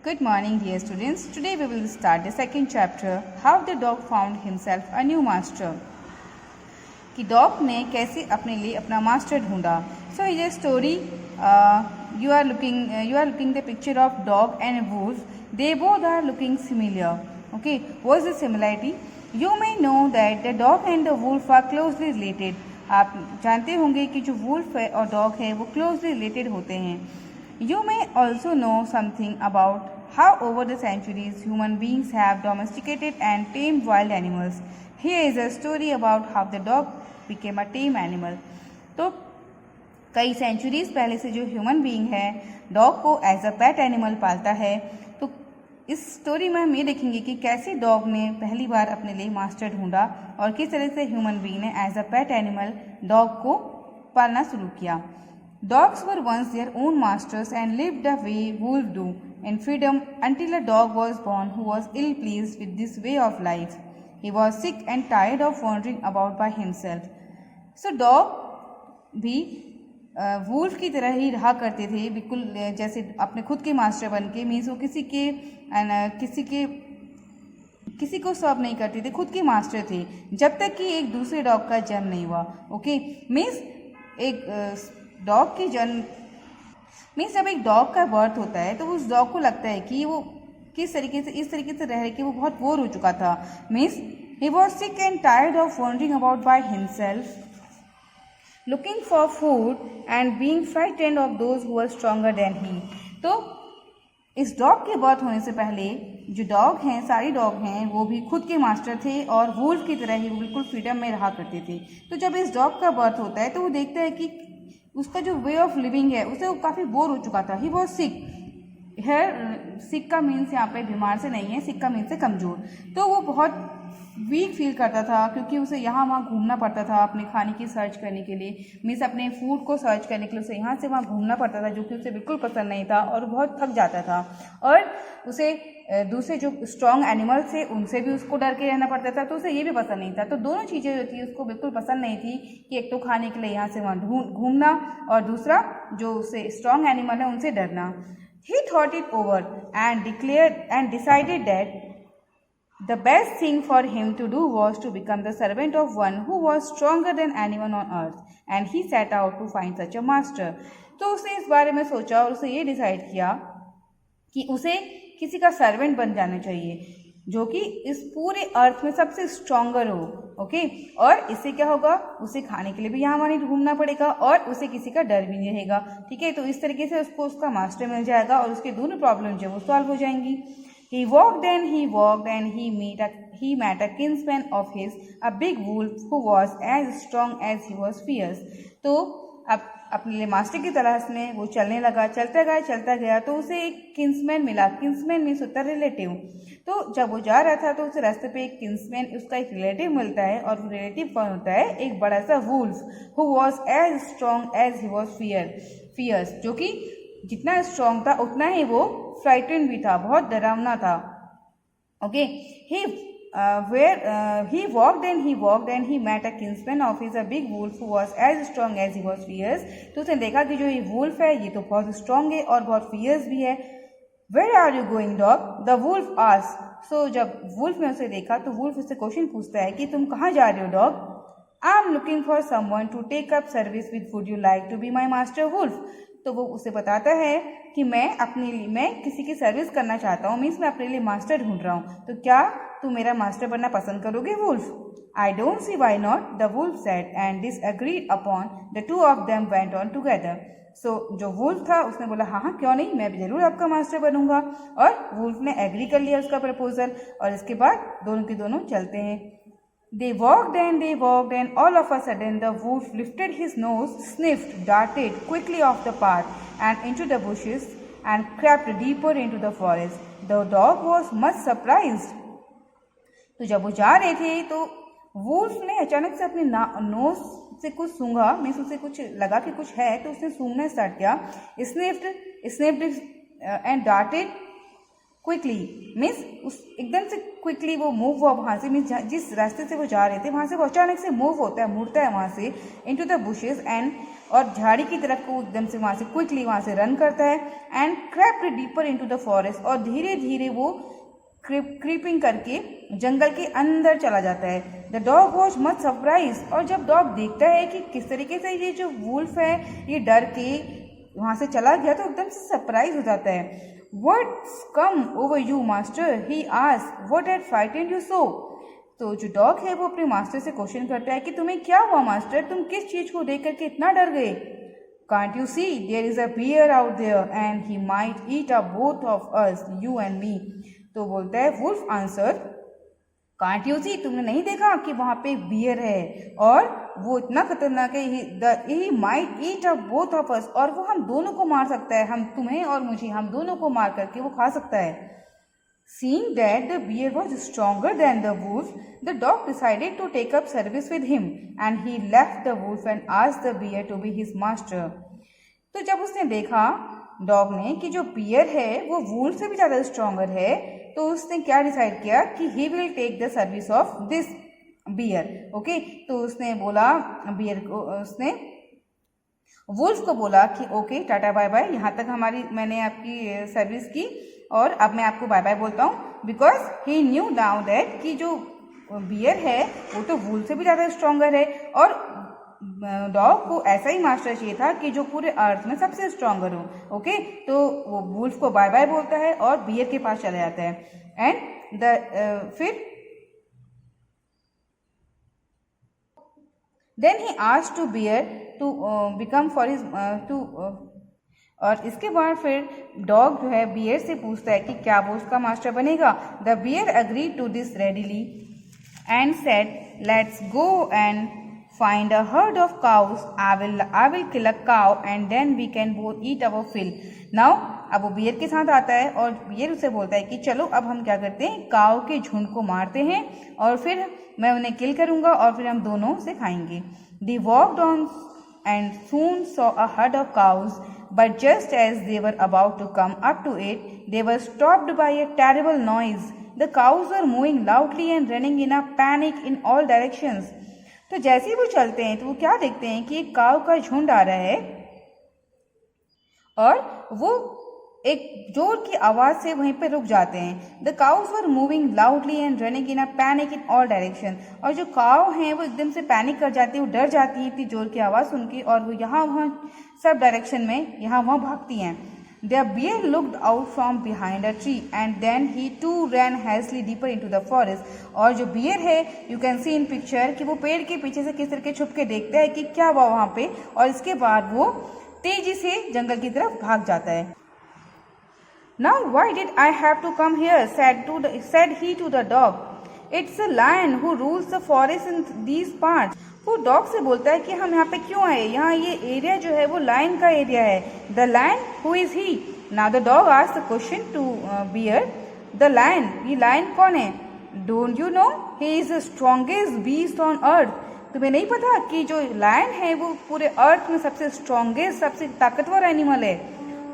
Good morning, dear students. Today we will start the second chapter, How the Dog Found Himself a New Master. कि dog ने कैसे अपने लिए अपना master ढूंढा. So is a story. You are looking the picture of dog and a wolf. They both are looking similar. Okay, what's the similarity? You may know that the dog and the wolf are closely related. आप जानते होंगे कि जो wolf है और dog है वो closely related होते हैं. You may also know something about how over the centuries human beings have domesticated and tamed wild animals. Here is a story about how the dog became a tame animal. तो कई centuries पहले से जो human being है dog को as a pet animal पालता है. तो इस स्टोरी में हम ये देखेंगे कि कैसे डॉग ने पहली बार अपने लिए मास्टर ढूंढा और किस तरह से ह्यूमन बीइंग ने as a pet animal dog को पालना शुरू किया. Dogs were once their own masters and lived the way wolves do, in freedom, until a dog was born who was ill-pleased with this way of life. He was sick and tired of wandering about by himself. So dog भी wolf की तरह ही रहा करते थे, बिल्कुल जैसे अपने खुद के मास्टर बन के. मीन्स वो किसी को सर्व नहीं करते थे, खुद के मास्टर थे जब तक कि एक दूसरे डॉग का जन्म नहीं हुआ. ओके, मीन्स एक डॉग की जन्म मीन्स जब एक डॉग का बर्थ होता है तो उस डॉग को लगता है कि वो इस तरीके से रह रहे कि वो बहुत बोर हो चुका था. Means he was sick and tired of wandering about by himself, looking for food and being frightened of those who were stronger than he. तो इस डॉग के बर्थ होने से पहले जो डॉग हैं, सारी डॉग हैं, वो भी खुद के मास्टर थे और वुल्फ की तरह ही वो बिल्कुल फ्रीडम में रहा करते थे. तो जब इस डॉग का बर्थ होता है तो वो देखता है कि उसका जो वे ऑफ लिविंग है उसे वो काफ़ी बोर हो चुका था. ही वॉज सिक. सिक का मीन्स यहाँ पे बीमार से नहीं है, सिक का मीन्स है कमज़ोर. तो वो बहुत वीक फील करता था क्योंकि उसे यहाँ वहाँ घूमना पड़ता था अपने खाने की सर्च करने के लिए. मीन्स अपने फूड को सर्च करने के लिए उसे यहाँ से वहाँ घूमना पड़ता था, जो कि उसे बिल्कुल पसंद नहीं था और बहुत थक जाता था. और उसे दूसरे जो स्ट्रॉन्ग एनिमल्स थे उनसे भी उसको डर के रहना पड़ता था, तो उसे ये भी पसंद नहीं था. तो दोनों चीज़ें जो थी उसको बिल्कुल पसंद नहीं थी कि एक तो खाने के लिए यहाँ से वहाँ घूमना और दूसरा जो उसे स्ट्रॉन्ग एनिमल है उनसे डरना. He thought it over and decided that the best thing for him to do was to become the servant of one who was stronger than anyone on earth, and he set out to find such a master. तो उसने इस बारे में सोचा और उसे ये decide किया कि उसे किसी का सर्वेंट बन जाना चाहिए जो कि इस पूरे अर्थ में सबसे स्ट्रॉन्गर हो. ओके, और इससे क्या होगा, उसे खाने के लिए भी यहाँ वहाँ नहीं घूमना पड़ेगा और उसे किसी का डर भी नहीं रहेगा. ठीक है, तो इस तरीके से उसको उसका मास्टर मिल जाएगा और उसके दोनों प्रॉब्लम जो वो सॉल्व हो जाएंगी. He walked and he met a kinsman of his, a big wolf who was as strong as he was fierce. तो अब अपने लिए मास्टर की तलाश में वो चलने लगा. चलता गया तो उसे एक किन्समैन मिला. किन्समैन मीन्स होता है रिलेटिव. तो जब वो जा रहा था तो उसे रास्ते पे एक किन्समैन, उसका एक रिलेटिव मिलता है. और वो रिलेटिव कौन होता है, एक बड़ा सा wolf who was as strong as he was fierce, जो कि जितना स्ट्रॉन्ग था उतना ही वो फ्राइटेंड भी था, बहुत डरावना था. Okay, he walked and he met a kinsman of his, a big wolf who was as strong as he was fierce. तो उसने देखा कि जो ये वुल्फ है ये तो बहुत स्ट्रॉन्ग है और बहुत फियर्स भी है. Where are you going, dog? The wolf asked. So जब वुल्फ ने उसे देखा तो वुल्फ उससे क्वेश्चन पूछता है कि तुम कहाँ जा रहे हो dog. I am looking for someone to take up service with. Would you like to be my master wolf? तो वो उसे बताता है कि मैं किसी की सर्विस करना चाहता हूँ. मीन्स मैं अपने लिए मास्टर ढूंढ रहा हूँ, तो क्या तुम मेरा मास्टर बनना पसंद करोगे wolf. I don't see why not, the wolf said, and this agreed upon. The two of them went on together. So जो वुल्फ था उसने बोला हाँ क्यों नहीं, मैं भी जरूर आपका मास्टर बनूंगा. और वुल्फ ने एग्री कर लिया उसका प्रपोजल और इसके बाद दोनों के दोनों चलते हैं. They walked and all of a sudden the wolf lifted his nose, sniffed, darted quickly off the path and into the bushes and crept deeper into the forest. The dog was much surprised. तो जब वो जा रहे थे तो wolf ने अचानक से अपने नोज से कुछ सूंघा. मीन्स उसे कुछ लगा कि कुछ है तो उसने सूंघना स्टार्ट किया. Sniffed and darted quickly means उस एकदम से क्विकली वो मूव हुआ वहाँ से, मीन्स जिस रास्ते से वो जा रहे थे वहाँ से वो अचानक से मूव होता है, मुड़ता है वहाँ से इनटू द बुशेस एंड, और झाड़ी की तरफ को एकदम से वहाँ से क्विकली वहाँ से रन करता है and crept deeper into the forest, और धीरे धीरे वो क्रीपिंग करके जंगल के अंदर चला जाता है। The dog was much surprise, और जब डॉग देखता है कि किस तरीके से ये जो वुल्फ है ये डर के वहाँ से चला गया तो एकदम से सरप्राइज हो जाता है। What's come over you, master? He asked. What had frightened you so? तो जो डॉग है वो अपने मास्टर से क्वेश्चन करता है कि तुम्हें क्या हुआ मास्टर, तुम किस चीज को देख करके इतना डर गए? Can't you see there is a bear out there and he might eat up both of us, you and me. तो बोलता है wolf answer, can't you see, तुमने नहीं देखा कि वहाँ पे एक बियर है और वो इतना खतरनाक है, he might eat up both of us, और वो हम दोनों को मार सकता है, हम तुम्हें और मुझे, हम दोनों को मार करके वो खा सकता है। Seeing that the bear was stronger than the wolf, the dog decided to take up service with him and he left the wolf and asked the bear to be his master. तो जब उसने देखा dog ने कि जो beer है वो wolf से भी ज़्यादा स्ट्रॉन्गर है, तो उसने क्या डिसाइड किया कि he will take the service of this bear. Okay, तो उसने बोला बियर को, उसने वुल्फ को बोला कि ओके टाटा बाय बाय, यहाँ तक मैंने आपकी सर्विस की और अब मैं आपको बाय बाय बोलता हूँ, because he new now that कि जो बियर है वो तो वुल्फ से भी ज़्यादा स्ट्रॉन्गर है, और डॉग को ऐसा ही मास्टर चाहिए था कि जो पूरे अर्थ में सबसे स्ट्रॉन्गर हो। ओके, तो वो वुल्फ को बाय बाय बोलता है और बियर के पास चला जाता है एंड फिर then he asked to bear to become for his और इसके बाद फिर डॉग जो है बियर से पूछता है कि क्या वो उसका मास्टर बनेगा। The bear agree to this readily and said let's go and find a herd of cows. I will kill a cow and then we can both eat our fill. Now अब वो beer के साथ आता है और beer उसे बोलता है कि चलो अब हम क्या करते हैं, काव के झुंड को मारते हैं और फिर मैं उन्हें किल करूंगा और फिर हम दोनों से खाएंगे। They walked on and soon saw a herd of cows, but just as they were about to come up to it, they were stopped by a terrible noise. The cows were moving loudly and running in a panic in all directions. तो जैसे ही वो चलते हैं तो वो क्या देखते हैं कि एक काव का झुंड आ रहा है और वो एक जोर की आवाज से वहीं पे रुक जाते हैं। The cows were moving loudly and running in a panic in all direction, और जो काव हैं वो एकदम से पैनिक कर जाती है, वो डर जाती है इतनी जोर की आवाज सुन के, और वो यहाँ वहाँ सब डायरेक्शन में यहाँ वहाँ भागती हैं। The bear looked out from behind a tree and then he too ran hastily deeper into the forest. और जो बियर है you can see in picture कि वो पेड़ के पीछे से किस तरह के छुप के देखता है कि क्या हुआ वहाँ पे, और इसके बाद वो तेजी से जंगल की तरफ भाग जाता है। Now why did I have to come here? said he to the dog. It's a lion who rules the forest in these parts. वो डॉग से बोलता है कि हम यहाँ पे क्यों आए, यहाँ ये एरिया जो है वो लायन का एरिया है। The lion, who is he? Now the dog asked the question to bear, the lion, ये लायन कौन है? Don't you know he is the strongest beast on earth. तुम्हें नहीं पता कि जो लायन है वो पूरे अर्थ में सबसे स्ट्रॉन्गेस्ट, सबसे ताकतवर एनिमल है।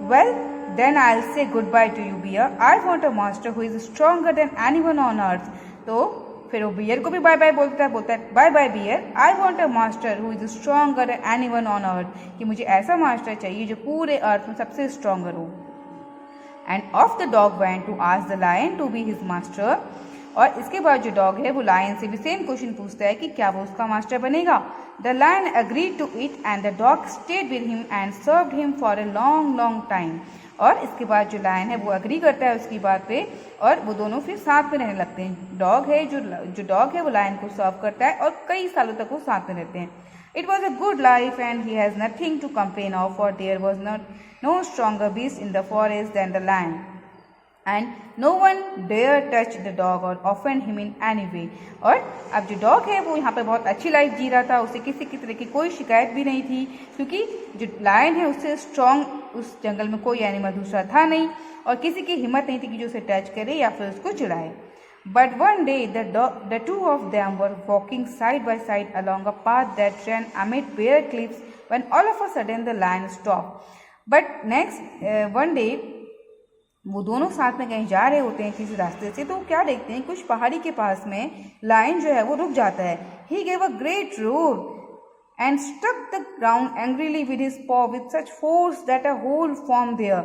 Well then I will say goodbye to you bear, I want a master who is stronger than anyone on earth. तो फिर वो बियर को भी बाय बाय बोलता है bye bye bear, I want a master who is stronger than anyone on earth, कि मुझे ऐसा मास्टर चाहिए जो पूरे अर्थ में सबसे स्ट्रॉन्गर हो। And of the dog went to ask the lion to be his master, और इसके बाद जो डॉग है वो लायन से भी सेम क्वेश्चन पूछता है कि क्या वो उसका मास्टर बनेगा। The lion agreed to it and the dog stayed with him and served him for a long long time. और इसके बाद जो लायन है वो अग्री करता है उसकी बात पे, और वो दोनों फिर साथ में रहने लगते हैं। डॉग है जो डॉग है वो लायन को सर्व करता है और कई सालों तक वो साथ में रहते हैं। It was a good life and he has nothing to complain of, for there was no stronger beast in the forest than the lion and no one dare touch the dog or offend him in any way. और अब जो dog है वो यहाँ पे बहुत अच्छी life जी रहा था, उसे किसी की तरह की कोई शिकायत भी नहीं थी, क्योंकि जो लायन है उससे स्ट्रॉन्ग उस जंगल में कोई एनिमल दूसरा था नहीं, और किसी की हिम्मत नहीं थी कि जो उसे टच करे या फिर उसको चिढ़ाए। But one day the two of them were walking side by side along a path that ran amid bare cliffs when all of a sudden the lion stopped. But next one day वो दोनों साथ में कहीं जा रहे होते हैं किसी रास्ते से, तो क्या देखते हैं कुछ पहाड़ी के पास में लायन जो है वो रुक जाता है। He gave a great roar and struck the ground angrily with his paw with such force that a hole formed there।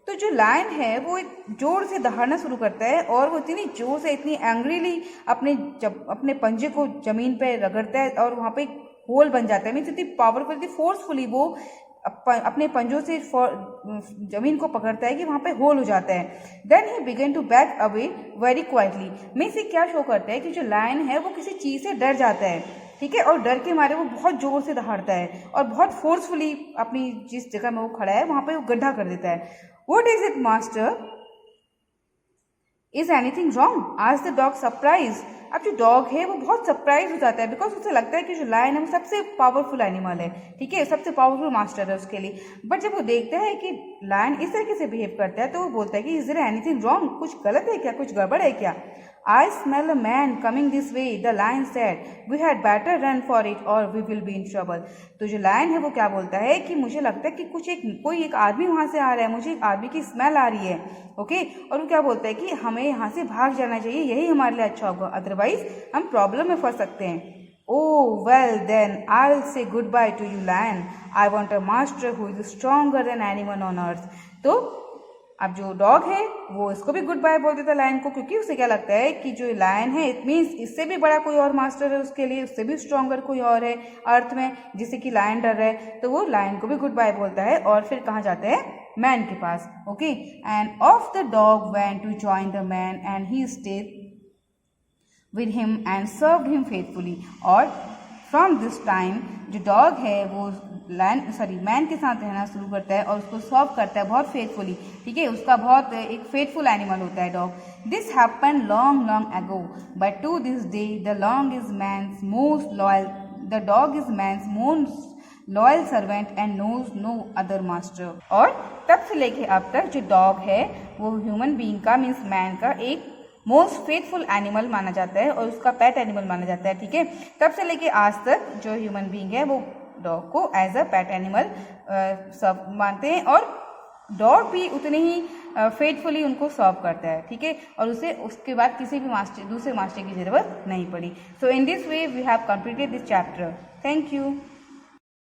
तो जो लायन है वो एक जोर से दहाड़ना शुरू करता है और वो इतनी जोर से इतनी एंग्रीली अपने पंजे को जमीन पे रगड़ता है और वहाँ पे एक होल बन जाता है। मीन्स इतनी पावरफुल इतनी फोर्सफुली वो अपने पंजों से जमीन को पकड़ता है कि वहाँ पे होल हो जाता है। Then he began to back away very quietly. Means ये क्या शो करता है कि जो लायन है वो किसी चीज़ से डर जाता है, ठीक है, और डर के मारे वो बहुत जोर से दहाड़ता है और बहुत फोर्सफुली अपनी जिस जगह में वो खड़ा है वहाँ पे वो गड्ढा कर देता है। What is it master, is anything wrong, आज द डॉग सरप्राइज। अब जो डॉग है वो बहुत सरप्राइज हो जाता है बिकॉज उसे लगता है कि जो लायन है वो सबसे पावरफुल एनिमल है, ठीक है, सबसे पावरफुल मास्टर है उसके लिए। बट जब वो देखता है कि लायन इस तरीके से बिहेव करता है तो वो बोलता है कि इज देयर एनीथिंग रॉन्ग, कुछ गलत है क्या, कुछ गड़बड़ है क्या। I smell a man coming this way, the lion said. We had better run for it or we will be in trouble। तो जो लायन है वो क्या बोलता है कि मुझे लगता है कि कोई एक आदमी वहाँ से आ रहा है, मुझे एक आदमी की स्मेल आ रही है, ओके। और वो क्या बोलता है कि हमें यहाँ से भाग जाना चाहिए, यही हमारे लिए अच्छा होगा, अदरवाइज हम प्रॉब्लम में फंस सकते हैं। Oh well then I'll say goodbye to you lion, I want a master who is stronger than anyone on earth। तो अब जो डॉग है वो इसको भी गुड बाय बोल देता है लायन को, क्योंकि उसे क्या लगता है कि जो लायन है इट मीन्स इससे भी बड़ा कोई और मास्टर है उसके लिए, उससे भी स्ट्रॉन्गर कोई और है अर्थ में जिससे कि लायन डर रहा है। तो वो लायन को भी गुड बाय बोलता है और फिर कहाँ जाता है, मैन के पास, okay. And of the dog went to join the man and he stayed with him and served him faithfully. और फ्रॉम दिस टाइम जो डॉग है वो मैन के साथ रहना शुरू करता है और उसको सर्व करता है बहुत फेथफुली, ठीक है, उसका बहुत एक फेथफुल एनिमल होता है dog. This happen long long ago but to this day the dog is man's most loyal servant and knows no other master. और तब से लेके अब तक जो डॉग है वो ह्यूमन बीइंग का मीन्स मैन का एक मोस्ट फेथफुल एनिमल माना जाता है और उसका पेट एनिमल माना जाता है, ठीक है। तब से लेके आज तक जो ह्यूमन बीइंग है वो डॉग को एज अ पेट एनिमल सब मानते हैं और डॉग भी उतने ही फेथफुली उनको सर्व करता है, ठीक है, और उसे उसके बाद किसी भी दूसरे मास्टर की जरूरत नहीं पड़ी। So in this way we have completed this chapter. Thank you.